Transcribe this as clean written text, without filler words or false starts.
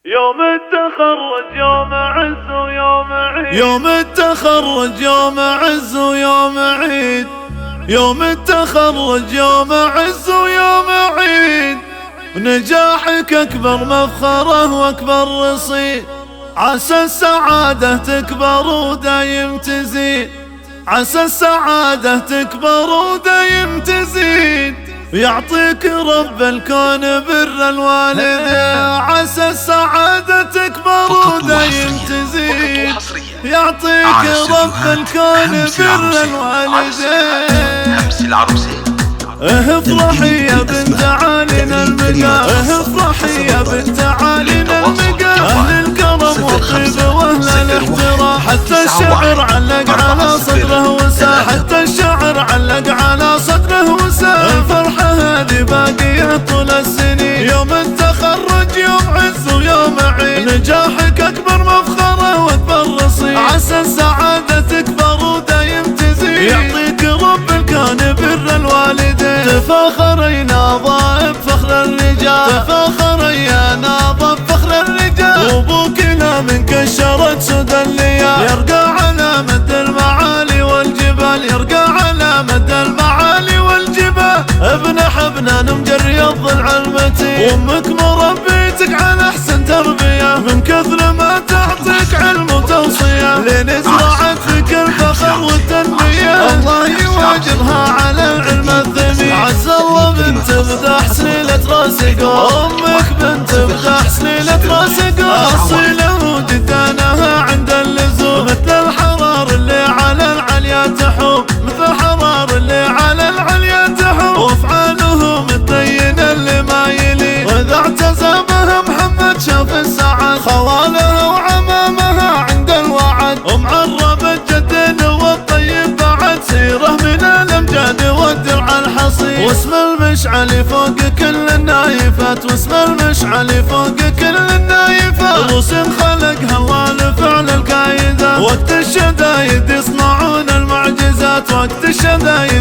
يوم التخرج يوم عز ويوم عيد، يوم التخرج يوم عز ويوم عيد، يوم التخرج يوم عز ويوم عيد، ونجاحك أكبر مفخره وأكبر رصيد، عسى السعادة تكبر ودايم تزيد، عسى السعادة تكبر ودايم تزيد، ويعطيك رب الكون بر الوالدين، عسى السعادة تكبر ودايم تزيد، يعطيك رب الكون بر الوالدين. افرحي يا بنت عالينا المقام، افرحي يا بنت عالينا المقام، اهل الكرم والطيب واهل الاحترام، حتى الشعر علق على صدره وسام، حتى الشعر علق على صدره وسام، الفرحة هذه باقية طول السنين، يوم التخرج يوم عز ويوم عيد، نجاحك اكبر مفخره واكبر رصيد، عسى السعادة تكبر ودايم تزيد، يعطيك رب الكون بر الوالدين، تفاخر ناظر بفخر الرجال، تفاخر يا ناظر بفخر الرجال، وابوك لا من كشرت سدى الليال، يرقى على مد المعالي والجبال، يرقى على مد المعالي والجبال، ابن حبنان مجري الضلع المتين، وامك مربيتك على احسن تربيه، من كثر ما تعطيك علم وتوصيه، لين زرعت فيك الفخر والتنميه، الله يواجرها على العلم الثمين، عز الله بنت بدا حسنيلة راسك، امك بنت بدا حسنيلة راسك، اصيله وجدانها عند اللزوم، مثل الحرار اللي على العليا تحوم، مثل الحرار اللي على العليا تحوم، وافعاله متبين اللي ما يلي، واذا اعتزى بها محمد شاف السعد، خوالها وعمامها عند الوعد، ومعربة جد والطيب بعد، سيره من الامجاد والدرع الحصين، واسم المشعل فوق كل النايفات، واسم المشعل فوق كل النايفات، رسم خلقها الله لفعل الكايدات، وقت الشدايد يصنعون المعجزات، وقت الشدايد